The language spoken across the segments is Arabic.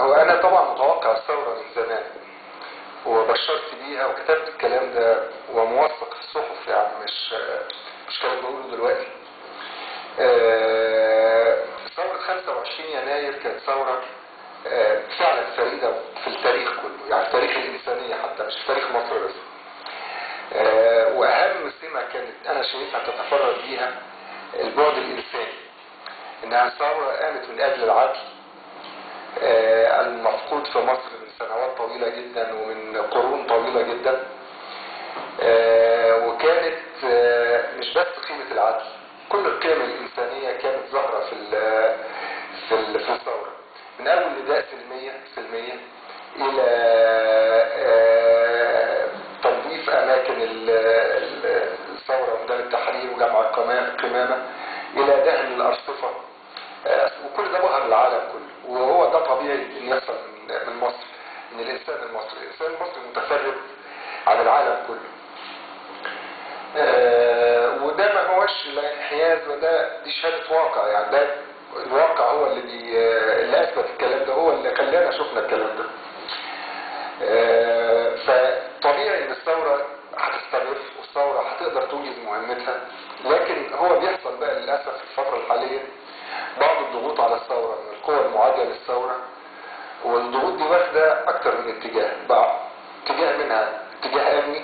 هو أنا طبعا متوقع الثورة من زمان وبشرت بيها وكتبت الكلام ده وموثق في الصحف، يعني مش كلام بقوله دلوقتي. ثورة 25 يناير كانت ثورة فعلا فريدة في التاريخ كله، يعني تاريخ الإنسانية حتى مش في تاريخ مصر بس. وأهم سمة كانت أنا شايفها تتفرد بيها البعد الإنساني، إنها ثورة قامت من أجل العدل المفقود في مصر من سنوات طويلة جدا ومن قرون طويلة جدا. وكانت مش بس قيمة العدل، كل القيم الإنسانية كانت ظاهرة في الثورة، من أول نداء سلمية إلى تنظيف أماكن الثورة وميدان التحرير وجامع القمامة، إلى دهن الأرصفة، وكل ده بهر العالم كله. وهو ده طبيعي ان يحصل من مصر، ان الانسان المصري متفرد عن العالم كله. وده ما هوش لا انحياز، دي شهادة واقع، يعني ده الواقع هو اللي اثبت الكلام ده، هو اللي خلانا شفنا الكلام ده. فطبيعي ان الثورة هتستمر والثورة هتقدر توجز مهمتها، لكن هو بيحصل بقى للأسف في الفترة الحالية بعض الضغوط على الثورة من القوى المعادية للثورة، والضغوط دي واخدة أكتر من اتجاه. اتجاه منها اتجاه أمني،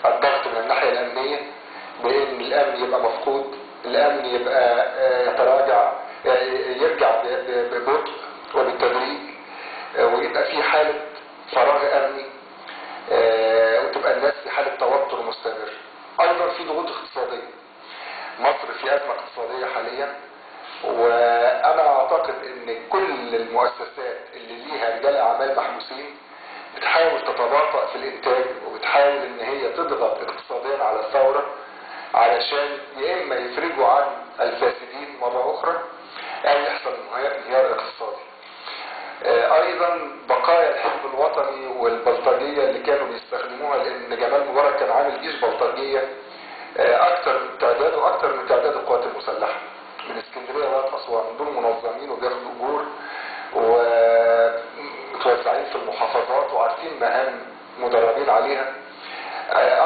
الضغط من الناحية الأمنية بأن الأمن يبقى مفقود، الأمن يبقى يتراجع، يرجع ببطء وبالتدريج، ويبقى في حالة فراغ أمني، وتبقى الناس في حالة توتر مستمر. أيضا في ضغوط اقتصادية، مصر في أزمة اقتصادية حاليا، وانا اعتقد ان كل المؤسسات اللي ليها رجال اعمال محبوسين بتحاول تتباطأ في الانتاج، وبتحاول ان هي تضغط اقتصاديا على الثورة علشان يا اما يفرجوا عن الفاسدين مرة اخرى او يحصل انهيار اقتصادي. ايضا بقايا الحزب الوطني والبلطجية اللي كانوا بيستخدموها، لان جمال مبارك كان عامل جيش بلطجية اكتر من تعداده واكتر من تعداد القوات المسلحة، من اسكندريه لغايه اسوان، دول منظمين وبياخدوا اجور ومتوزعين في المحافظات وعارفين مهام مدربين عليها.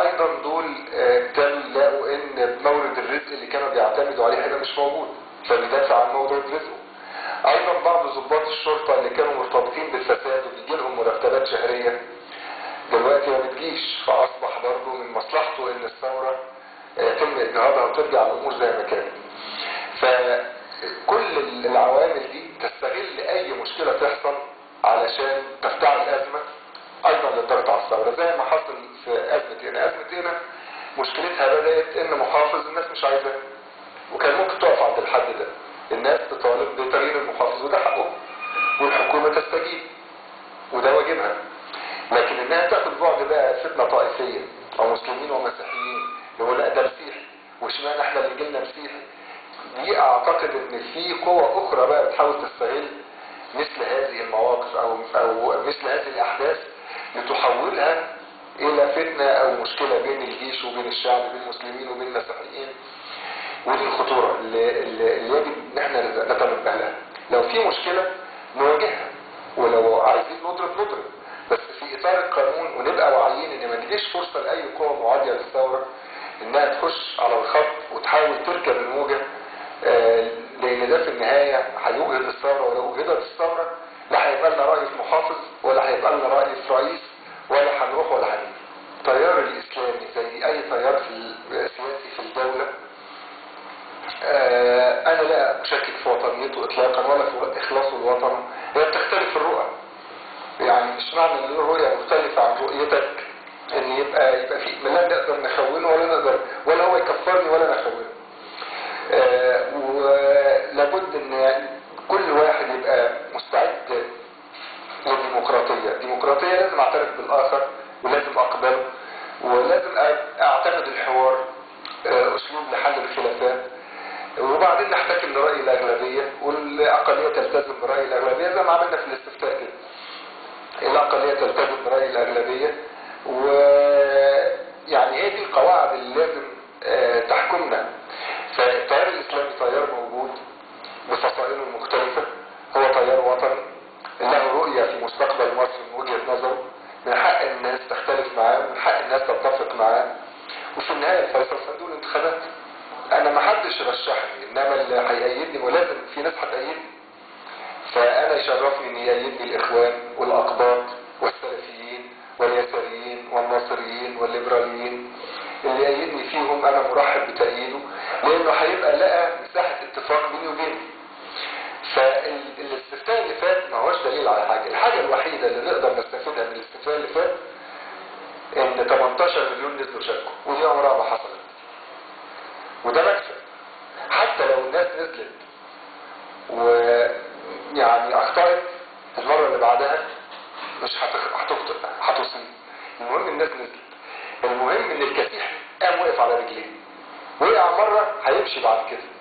ايضا دول ابتدوا يلاقوا ان مورد الرزق اللي كانوا بيعتمدوا عليه هنا مش موجود، فبيدافع عن مورد رزقه. ايضا بعض ضباط الشرطه اللي كانوا مرتبطين بالفساد وبيجي لهم مرتبات شهريه دلوقتي ما بتجيش، فاصبح برضه من مصلحته ان الثوره يتم اجهاضها وترجع الامور زي ما كانت. فكل العوامل دي تستغل اي مشكلة تحصل علشان تفتعل الازمة ايضا للضغط على الثورة، زي ما حصل في ازمة هنا مشكلتها بدأت ان محافظ الناس مش عايزاه، وكان ممكن تقف عند الحد ده، الناس تطالب بتغيير المحافظ وده حقه، والحكومة تستجيب وده واجبها. لكن انها تاخد بعد بقى فتنة طائفية او مسلمين ومسيحيين، يقول لا ده مسيحي واشمعنى احنا اللي جيلنا مسيحي، دي اعتقد ان في قوة اخرى بقى بتحاول تستغل مثل هذه المواقف او مثل هذه الاحداث لتحولها الى فتنة او مشكلة بين الجيش وبين الشعب، بين المسلمين وبين المسيحيين. ودي الخطورة اللي يجب ان احنا نتنبه لها. لو في مشكلة نواجهها، ولو عايزين نضرب، بس في اطار القانون، ونبقى واعيين ان ما نديش فرصة لاي قوة معادية للثورة انها تخش على الخط وتحاول تركب الموجة، لان ده في النهاية هيوجد الثورة. ولو وجدت الثورة لا هيبقى لنا رأي في محافظ، ولا هيبقى لنا رأي في رئيس، ولا هنروح ولا هنيجي. التيار الاسلامي زي اي تيار سياسي في الدولة، انا لا اشكك في وطنيته اطلاقا ولا في اخلاصه الوطن. هي بتختلف الرؤى، يعني مش معنى ان الرؤية مختلفة عن رؤيتك ان يبقى في لا نقدر نخونه ولا هو يكفرني ولا انا اخونه. ولابد ان كل واحد يبقى مستعد للديمقراطية. الديمقراطية لازم اعترف بالاخر ولازم اقبله، ولازم اعتمد الحوار اسلوب لحل الخلافات، وبعدين نحتكم لرأي الاغلبية والاقلية تلتزم برأي الاغلبية زي ما عملنا في الاستفتاء كده. الاقلية تلتزم برأي الاغلبية، ويعني هي دي القواعد اللي لازم تحكمنا. فالتيار الاسلامي تيار موجود بفصائله المختلفة، هو تيار وطني له رؤية في مستقبل مصر من وجهة نظره، من حق الناس تختلف معاه، من حق الناس تتفق معاه، وفي النهاية الفيصل صندوق الانتخابات. انا ما حدش رشحني، انما اللي هيأيدني ولازم في ناس هتأيدني، فانا يشرفني ان يأيدني الاخوان والاقباط والسلفيين واليساريين والناصريين والليبراليين. اللي يأيدني فيهم انا مرحب بتأييده، لانه هيبقى لقى مساحة اتفاق بيني وبينه. فالاستفتاء اللي فات ما هوش دليل على حاجة. الحاجة الوحيدة اللي نقدر نستفيدها من الاستفتاء اللي فات ان 18 مليون نزلوا شاركوا، ودي عمرها ما حصلت، وده مكسب. حتى لو الناس نزلت ويعني اخطأت المرة اللي بعدها مش هتخطئ، هتصيب. المهم الناس نزلت، المهم ان الكسيح قام وقف على رجليه. وقع مرة هيمشي بعد كده،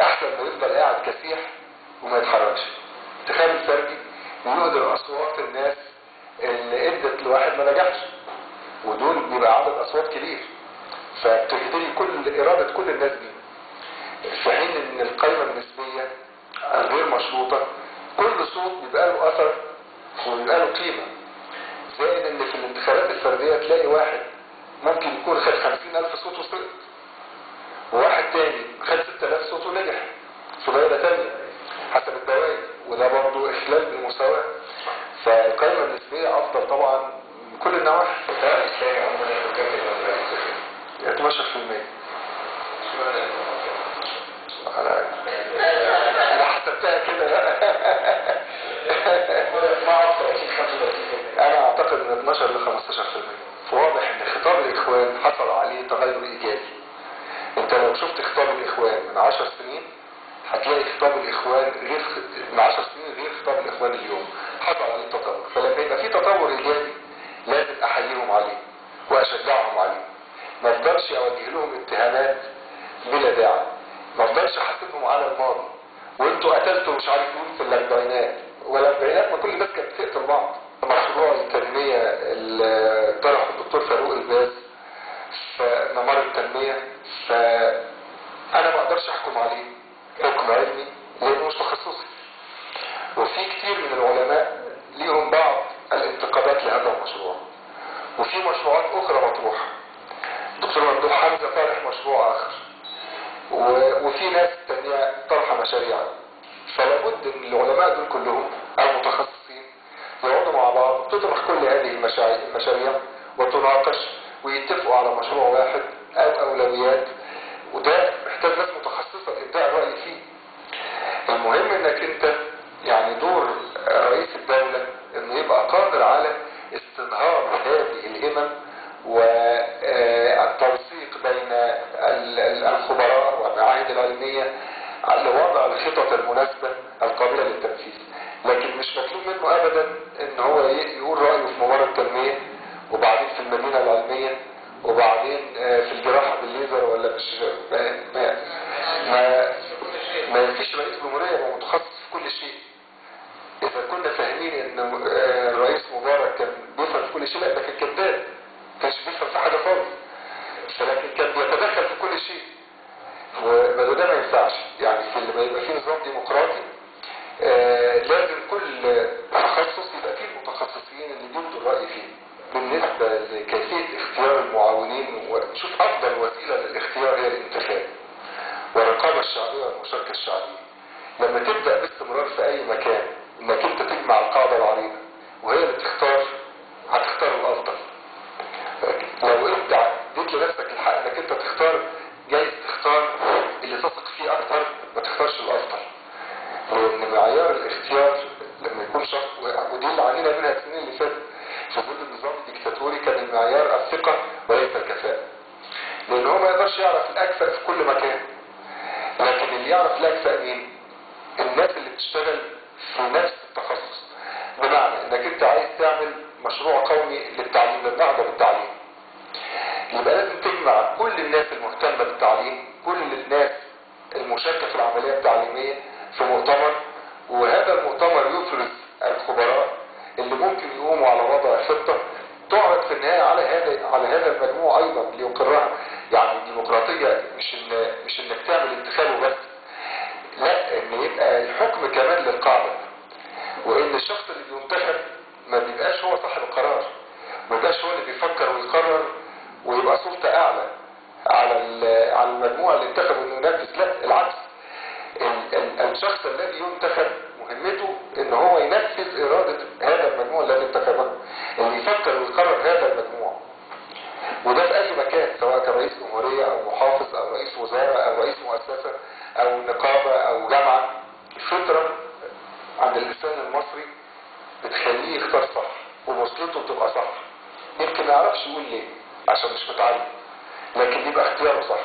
احسن ما يفضل قاعد كسيح وما يتحركش. تخيل الفردي يهدر اصوات الناس اللي ادت لواحد ما نجحش، ودول بيبقى عدد اصوات كبير، فبتهدري كل اراده كل الناس دي. في حين ان القائمه النسبيه الغير مشروطه كل صوت بيبقى له اثر وبيبقى له قيمه. زائد ان في الانتخابات الفرديه تلاقي واحد ممكن يكون خد 50,000 صوت وسقط، وواحد تاني خد 6,000 صوت ونجح في دائرة تانية حسب الدوائر، وده برضه إخلال بالمساواة. فالقائمة النسبية أفضل طبعا من كل النواحي. ده إزاي عمرنا نكمل ولا 12%. أنا حسبتها كده ما أكثر أكيد 35%. أنا أعتقد من 12 ل 15%. فواضح إن خطاب الإخوان حصل عليه تغير إيجابي. انت لو شفت خطاب الاخوان من 10 سنين هتلاقي خطاب الاخوان غير من 10 سنين غير خطاب الاخوان اليوم، حصل عليه تطور. فلما يبقى في تطور ايجابي لازم احييهم عليه واشجعهم عليه، ما افضلش اوجه لهم اتهامات بلا داعي، ما افضلش احاسبهم على الماضي وانتوا قتلتوا مش عارف مين في الاربعينات. والاربعينات ما كل الناس كانت بتقتل بعض. مشروع التنميه اللي طرحه الدكتور فاروق الباز في ممر التنميه، فأنا ما أقدرش أحكم عليه حكم علمي لأنه مش تخصصي. وفي كتير من العلماء ليهم بعض الانتقادات لهذا المشروع، وفي مشروعات أخرى مطروحة. الدكتور ممدوح حمزة طرح مشروع آخر، وفي ناس تانية طرح مشاريع. فلابد ان العلماء دول كلهم المتخصصين يقعدوا مع بعض، تطرح كل هذه المشاريع وتناقش ويتفقوا على مشروع واحد او اولويات، وده محتاج ناس متخصصة ابداع الرأي فيه. المهم انك انت يعني دور رئيس الدولة انه يبقى قادر على استنهاض هذه الهمم والتنسيق بين الخبراء والمعاهد العلمية لوضع الخطط المناسبة القابلة للتنفيذ. لكن مش مطلوب منه ابدا ان هو يقول رأيه في ممر التنمية وبعدين في المدينة العلمية وبعدين في الجراحة بالليزر، ولا مش ما ينفيش رئيس جمهورية يبقى متخصص في كل شيء. إذا كنا فاهمين إن الرئيس مبارك كان بيفهم في كل شيء، لا ده كان كذاب، ما كانش بيفهم في حاجة خالص، لكن كان بيتدخل في كل شيء. وده ما ينفعش. يعني في لما يبقى في نظام ديمقراطي لازم كل تخصص يبقى فيه المتخصصين اللي بيبدوا الرأي فيه. بالنسبة لكيفية اختيار المعاونين، وشوف أفضل وسيلة للاختيار هي الانتخاب والرقابة الشعبية والمشاركة الشعبية. لما تبدأ باستمرار في أي مكان إنك أنت تجمع القاعدة العريضة وهي اللي تختار، هتختار الأفضل. لو أنت اديت لنفسك الحق إنك أنت تختار، جايز تختار اللي تثق فيه أكتر، ما تختارش الأفضل. لأن معيار الاختيار لما يكون شخص، ودي اللي علينا منها السنين اللي فاتت في ظل النظام الديكتاتوري، كان المعيار الثقة وليس الكفاءة. لأن هو ما يقدرش يعرف الأكفأ في كل مكان، لكن اللي يعرف الأكفأ مين؟ الناس اللي بتشتغل في نفس التخصص. بمعنى انك انت عايز تعمل مشروع قومي للتعليم، للنهضة بالتعليم، يبقى لازم تجمع كل الناس المهتمة بالتعليم، كل الناس المشاركة في العملية التعليمية في مؤتمر، وهذا المؤتمر يفرز الخبراء اللي ممكن يقوموا على وضع خطة تعرض في النهاية على هذا المجموع ايضا ليقرها. يعني الديمقراطية مش انك تعمل انتخاب وبس، لا، ان يبقى الحكم كمان للقاعدة، وان الشخص اللي بينتخب ما بيبقاش هو صاحب القرار، ما بيبقاش هو اللي بيفكر ويقرر ويبقى سلطة اعلى على المجموعة اللي انتخب انه ينفذ. لا، العكس. الشخص الذي ينتخب مهمته ان هو ينفذ ارادة هذا المجموع الذي انتخبه، اللي يفكر ويقرر هذا المجموع. وده في اي مكان، سواء كان رئيس جمهورية او محافظ او رئيس وزارة او رئيس مؤسسة او نقابة او جامعة. الفطرة عند الانسان المصري بتخليه يختار صح ووصلته بتبقى صح. يمكن ما يعرفش يقول ليه عشان مش متعلم، لكن بيبقى اختياره صح.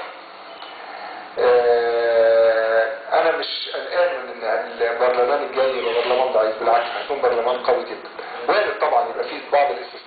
انا مش قلقان من ان البرلمان الجاي يبقى برلمان ضعيف، بالعكس هيكون برلمان قوي جدا. وارد طبعا يبقى فيه بعض الاستثناءات